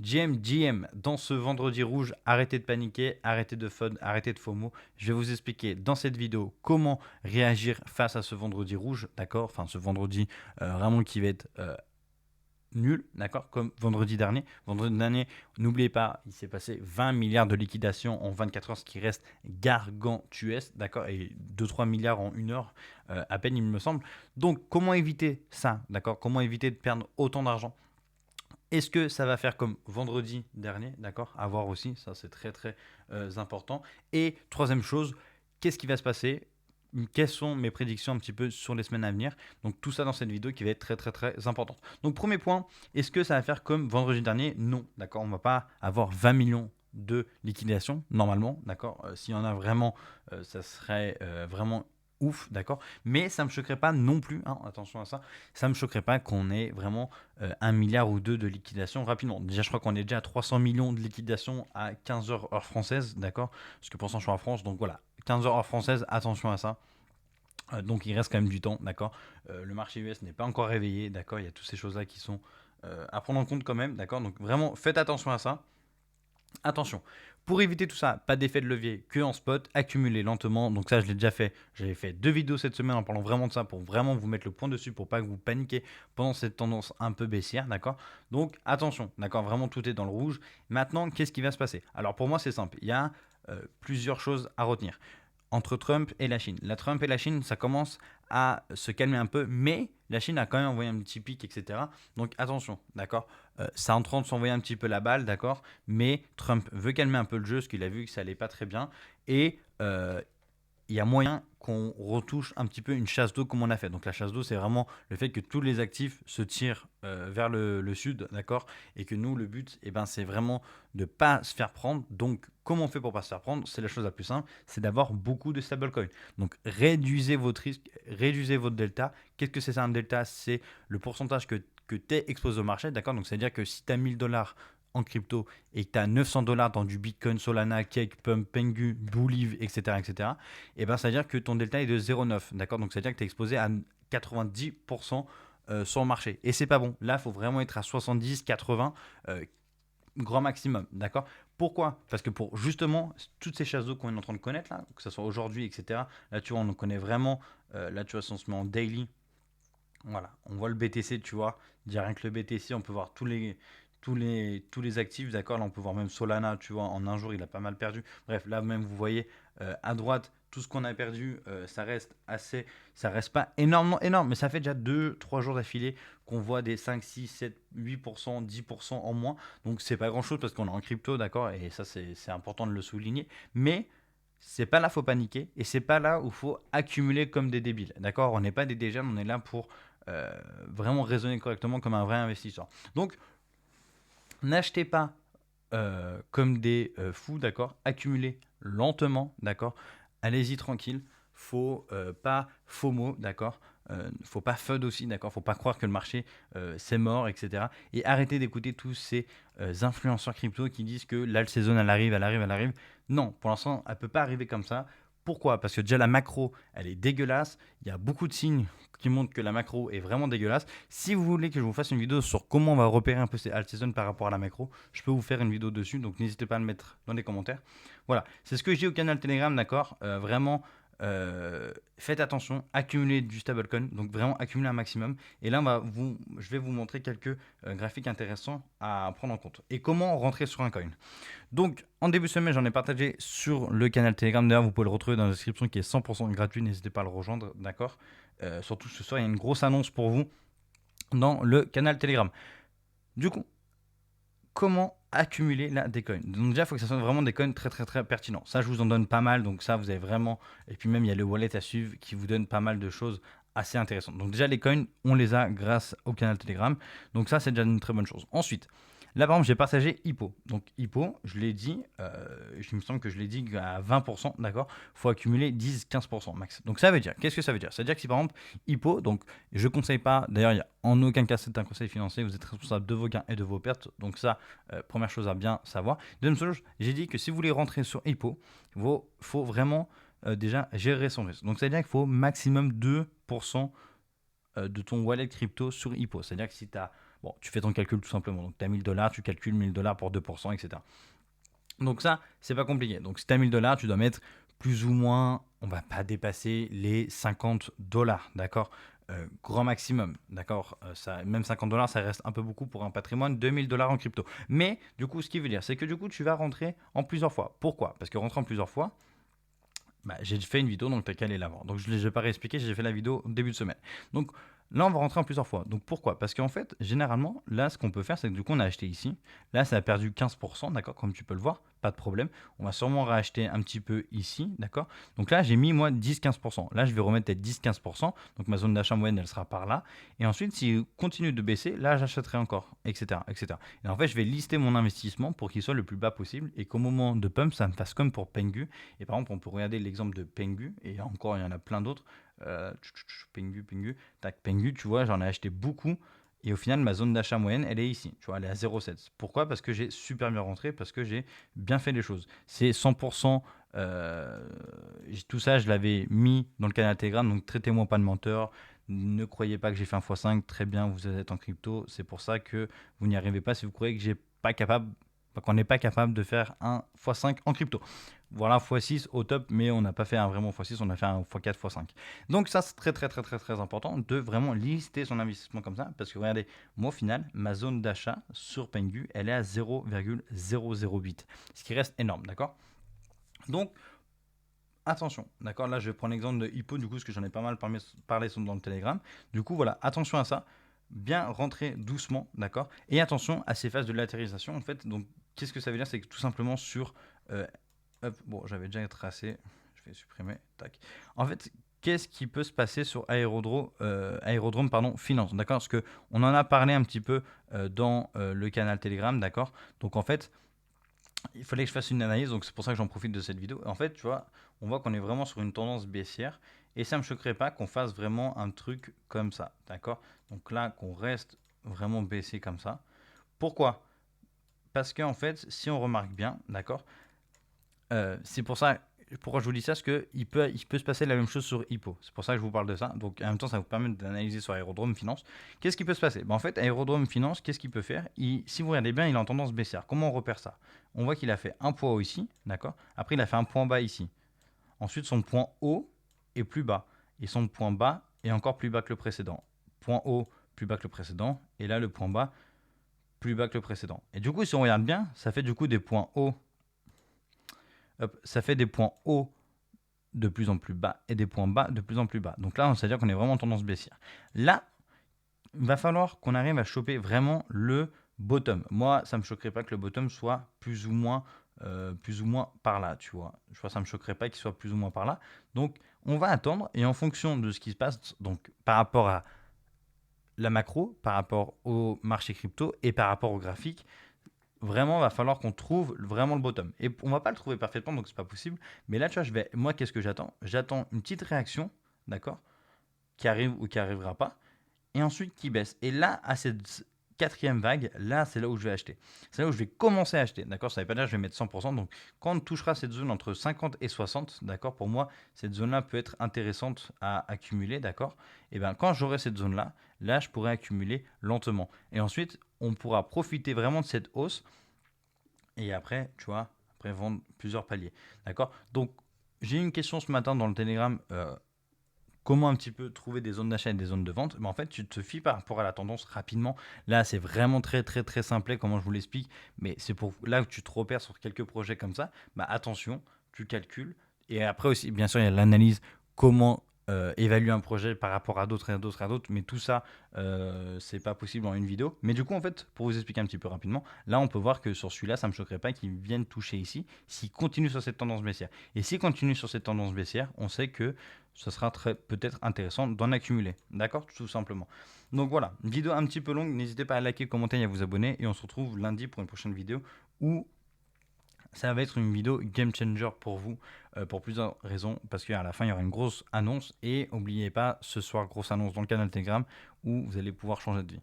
GM, dans ce vendredi rouge, arrêtez de paniquer, arrêtez de fun, arrêtez de FOMO. Je vais vous expliquer dans cette vidéo comment réagir face à ce vendredi rouge, d'accord? Enfin, ce vendredi vraiment qui va être nul, d'accord? Comme vendredi dernier. Vendredi dernier, n'oubliez pas, il s'est passé 20 milliards de liquidations en 24 heures, ce qui reste gargantuesque, d'accord? Et 2-3 milliards en une heure, à peine, il me semble. Donc, comment éviter ça, d'accord? Comment éviter de perdre autant d'argent? Est-ce que ça va faire comme vendredi dernier, d'accord? À voir aussi, ça c'est très très important. Et troisième chose, qu'est-ce qui va se passer? Quelles sont mes prédictions un petit peu sur les semaines à venir? Donc tout ça dans cette vidéo qui va être très très très importante. Donc premier point, est-ce que ça va faire comme vendredi dernier? Non, d'accord? On ne va pas avoir 20 millions de liquidation normalement, d'accord? S'il y en a vraiment, ça serait vraiment ouf, d'accord? Mais ça ne me choquerait pas non plus, hein, attention à ça, ça ne me choquerait pas qu'on ait vraiment 1 milliard ou 2 de liquidation rapidement. Déjà, je crois qu'on est déjà à 300 millions de liquidation à 15 heures française, d'accord? Parce que pour l'instant, je suis en France, donc voilà, 15 heures française, attention à ça. Donc il reste quand même du temps, d'accord? Le marché US n'est pas encore réveillé, d'accord? Il y a toutes ces choses-là qui sont à prendre en compte quand même, d'accord? Donc vraiment, faites attention à ça. Attention, pour éviter tout ça, pas d'effet de levier que en spot, accumuler lentement. Donc ça, je l'ai déjà fait. J'avais fait 2 vidéos cette semaine en parlant vraiment de ça pour vraiment vous mettre le point dessus pour pas que vous paniquez pendant cette tendance un peu baissière, d'accord? Donc attention, d'accord? Vraiment, tout est dans le rouge. Maintenant, qu'est-ce qui va se passer? Alors pour moi, c'est simple. Il y a plusieurs choses à retenir entre Trump et la Chine. La Trump et la Chine, ça commence à se calmer un peu, mais la Chine a quand même envoyé un petit pic, etc. Donc attention, d'accord? Ça est en train de s'envoyer un petit peu la balle, d'accord? Mais Trump veut calmer un peu le jeu, parce qu'il a vu que ça allait pas très bien. Et il y a moyen qu'on retouche un petit peu une chasse d'eau comme on a fait. Donc la chasse d'eau, c'est vraiment le fait que tous les actifs se tirent vers le sud, d'accord? Et que nous, le but, eh ben, c'est vraiment de ne pas se faire prendre. Donc comment on fait pour ne pas se faire prendre? C'est la chose la plus simple, c'est d'avoir beaucoup de stablecoins. Donc réduisez votre risque, réduisez votre delta. Qu'est-ce que c'est ça un delta? C'est le pourcentage que tu es exposé au marché, d'accord? Donc c'est-à-dire que si tu as 1000 $ en crypto et que tu as 900 $ dans du Bitcoin, Solana, Cake, Pump, Pengu, Boliv, etc., etc., et ben, ça veut dire que ton delta est de 0,9. D'accord? Donc, ça veut dire que tu es exposé à 90% sur le marché. Et c'est pas bon. Là, il faut vraiment être à 70, 80, grand maximum. D'accord? Pourquoi? Parce que pour justement toutes ces chasses d'eau qu'on est en train de connaître, là, que ce soit aujourd'hui, etc., là, tu vois, on en connaît vraiment. Là, tu vois, si on se met en daily, voilà, on voit le BTC, tu vois. Déjà rien que le BTC, on peut voir tous les actifs, d'accord. Là, on peut voir même Solana, tu vois, en un jour, il a pas mal perdu. Bref, là même, vous voyez à droite tout ce qu'on a perdu, ça reste pas énormément énorme, mais ça fait déjà 2-3 jours d'affilée qu'on voit des 5, 6, 7, 8%, 10% en moins. Donc c'est pas grand chose parce qu'on est en crypto, d'accord, et ça c'est important de le souligner. Mais c'est pas là faut paniquer et c'est pas là où faut accumuler comme des débiles, d'accord. On n'est pas des dégènes, on est là pour vraiment raisonner correctement comme un vrai investisseur. Donc, n'achetez pas comme des fous, d'accord. Accumulez lentement, d'accord. Allez-y tranquille. Faut pas FOMO, d'accord. Faut pas FUD aussi, d'accord. Faut pas croire que le marché c'est mort, etc. Et arrêtez d'écouter tous ces influenceurs crypto qui disent que là, le saison elle arrive, elle arrive, elle arrive. Non, pour l'instant, elle peut pas arriver comme ça. Pourquoi? Parce que déjà la macro, elle est dégueulasse. Il y a beaucoup de signes qui montrent que la macro est vraiment dégueulasse. Si vous voulez que je vous fasse une vidéo sur comment on va repérer un peu ces alt season par rapport à la macro, je peux vous faire une vidéo dessus. Donc n'hésitez pas à le mettre dans les commentaires. Voilà, c'est ce que je dis au canal Telegram, d'accord. Vraiment, faites attention, accumulez du stablecoin, donc vraiment accumulez un maximum. Et là, je vais vous montrer quelques graphiques intéressants à prendre en compte. Et comment rentrer sur un coin. Donc, en début de semaine, j'en ai partagé sur le canal Telegram. D'ailleurs, vous pouvez le retrouver dans la description qui est 100% gratuit. N'hésitez pas à le rejoindre, d'accord. Surtout ce soir, il y a une grosse annonce pour vous dans le canal Telegram. Du coup, comment accumuler des coins? Donc déjà, il faut que ça soit vraiment des coins très très très pertinents. Ça, je vous en donne pas mal. Donc ça, vous avez vraiment... Et puis même, il y a le wallet à suivre qui vous donne pas mal de choses assez intéressantes. Donc déjà, les coins, on les a grâce au canal Telegram. Donc ça, c'est déjà une très bonne chose. Ensuite, là, par exemple, j'ai partagé Hippo. Donc, Hippo, je l'ai dit, il me semble que je l'ai dit à 20%, d'accord. Il faut accumuler 10-15% max. Donc, ça veut dire, qu'est-ce que ça veut dire? Ça veut dire que si par exemple, Hippo, donc je ne conseille pas, d'ailleurs, il n'y a en aucun cas c'est un conseil financier, vous êtes responsable de vos gains et de vos pertes. Donc, ça, première chose à bien savoir. Deuxième chose, j'ai dit que si vous voulez rentrer sur Hippo, il faut vraiment déjà gérer son risque. Donc, ça veut dire qu'il faut maximum 2% de ton wallet crypto sur Hippo. C'est-à-dire que si tu as Bon, tu fais ton calcul tout simplement. Donc, tu as 1000 dollars, tu calcules 1000 dollars pour 2%, etc. Donc ça, c'est pas compliqué. Donc si tu as 1000 dollars, tu dois mettre plus ou moins, on va pas dépasser les 50 dollars, d'accord. Grand maximum, d'accord. Même 50 dollars, ça reste un peu beaucoup pour un patrimoine de 1000 dollars en crypto. Mais du coup, ce qui veut dire, c'est que du coup, tu vas rentrer en plusieurs fois. Pourquoi? Parce que rentrer en plusieurs fois, bah, j'ai fait une vidéo, donc tu as qu'à aller la voir. Donc je ne vais pas réexpliquer, j'ai fait la vidéo au début de semaine. Donc là, on va rentrer en plusieurs fois. Donc pourquoi? Parce qu'en fait, généralement, là, ce qu'on peut faire, c'est que du coup, on a acheté ici. Là, ça a perdu 15%, d'accord, comme tu peux le voir, pas de problème. On va sûrement racheter un petit peu ici, d'accord. Donc là, j'ai mis moi 10-15%. Là, je vais remettre peut-être 10-15%. Donc ma zone d'achat moyenne, elle sera par là. Et ensuite, s'il continue de baisser, là, j'achèterai encore, etc., etc. Et en fait, je vais lister mon investissement pour qu'il soit le plus bas possible et qu'au moment de pump, ça me fasse comme pour Pengu. Et par exemple, on peut regarder l'exemple de Pengu, et encore, il y en a plein d'autres. Pengu, tac, Pengu, tu vois, j'en ai acheté beaucoup. Et au final, ma zone d'achat moyenne, elle est ici. Tu vois, elle est à 0,7. Pourquoi? Parce que j'ai super bien rentré, parce que j'ai bien fait les choses. C'est 100%. Tout ça, je l'avais mis dans le canal Telegram, donc traitez-moi pas de menteur. Ne croyez pas que j'ai fait un x5. Très bien, vous êtes en crypto. C'est pour ça que vous n'y arrivez pas si vous croyez que j'ai pas capable, qu'on n'est pas capable de faire un x5 en crypto. Voilà, x6 au top, mais on n'a pas fait un vraiment x6, on a fait un x4, x5. Donc ça, c'est très important de vraiment lister son investissement comme ça, parce que regardez, moi au final, ma zone d'achat sur Pengu, elle est à 0,008, ce qui reste énorme, d'accord. Donc, attention, d'accord, là je vais prendre l'exemple de Hippo, du coup, parce que j'en ai pas mal parlé dans le Telegram. Du coup, voilà, attention à ça, bien rentrer doucement, d'accord, et attention à ces phases de latéralisation, en fait. Donc, qu'est-ce que ça veut dire? C'est que tout simplement sur... hop, bon, j'avais déjà tracé, je vais supprimer, tac. En fait, qu'est-ce qui peut se passer sur Aérodrome pardon, Finance, d'accord? Parce qu'on en a parlé un petit peu dans le canal Telegram, d'accord? Donc, en fait, il fallait que je fasse une analyse, donc c'est pour ça que j'en profite de cette vidéo. En fait, tu vois, on voit qu'on est vraiment sur une tendance baissière, et ça ne me choquerait pas qu'on fasse vraiment un truc comme ça, d'accord? Donc là, qu'on reste vraiment baissé comme ça. Pourquoi? Parce qu'en fait, si on remarque bien, d'accord, c'est pour ça, pourquoi je vous dis ça, parce qu'il peut se passer la même chose sur Hippo. C'est pour ça que je vous parle de ça. Donc en même temps, ça vous permet d'analyser sur Aérodrome Finance. Qu'est-ce qui peut se passer? En fait, Aérodrome Finance, qu'est-ce qu'il peut faire? Si vous regardez bien, il est en tendance baissière. Comment on repère ça? On voit qu'il a fait un point haut ici, d'accord. Après, il a fait un point bas ici. Ensuite, son point haut est plus bas. Et son point bas est encore plus bas que le précédent. Point haut plus bas que le précédent. Et là, le point bas plus bas que le précédent. Et du coup, si on regarde bien, ça fait du coup des points hauts. Hop, ça fait des points hauts de plus en plus bas et des points bas de plus en plus bas. Donc là, c'est-à-dire qu'on est vraiment en tendance baissière. Là, il va falloir qu'on arrive à choper vraiment le bottom. Moi, ça ne me choquerait pas que le bottom soit plus ou moins par là, tu vois. Je vois, ça ne me choquerait pas qu'il soit plus ou moins par là. Donc, on va attendre et en fonction de ce qui se passe, donc par rapport à la macro, par rapport au marché crypto et par rapport au graphique, vraiment, il va falloir qu'on trouve vraiment le bottom. Et on va pas le trouver parfaitement, donc c'est pas possible. Mais là, tu vois, moi, qu'est-ce que j'attends? J'attends une petite réaction, d'accord, qui arrive ou qui arrivera pas, et ensuite qui baisse. Et là, à cette quatrième vague, là, c'est là où je vais acheter. C'est là où je vais commencer à acheter, d'accord. Ça ne veut pas dire que je vais mettre 100%. Donc, quand on touchera cette zone entre 50 et 60, d'accord, pour moi, cette zone-là peut être intéressante à accumuler, d'accord. Et bien, quand j'aurai cette zone-là, là, je pourrai accumuler lentement. Et ensuite, on pourra profiter vraiment de cette hausse et après, tu vois, après vendre plusieurs paliers. D'accord. Donc, j'ai eu une question ce matin dans le Telegram. Comment un petit peu trouver des zones d'achat et des zones de vente? Mais en fait, tu te fies par rapport à la tendance rapidement. Là, c'est vraiment très simplet, comment je vous l'explique. Mais c'est pour là que tu te repères sur quelques projets comme ça. Bah, attention, tu calcules. Et après aussi, bien sûr, il y a l'analyse. Comment évaluer un projet par rapport à d'autres et à d'autres et à d'autres. Mais tout ça, c'est pas possible en une vidéo. Mais du coup, en fait, pour vous expliquer un petit peu rapidement, là, on peut voir que sur celui-là, ça ne me choquerait pas qu'il vienne toucher ici s'il continue sur cette tendance baissière. Et s'il continue sur cette tendance baissière, on sait que ce sera peut-être intéressant d'en accumuler. D'accord? Tout simplement. Donc voilà, une vidéo un petit peu longue. N'hésitez pas à liker, commenter et à vous abonner. Et on se retrouve lundi pour une prochaine vidéo où ça va être une vidéo game changer pour vous, pour plusieurs raisons. Parce qu'à la fin, il y aura une grosse annonce. Et n'oubliez pas, ce soir, grosse annonce dans le canal Telegram où vous allez pouvoir changer de vie.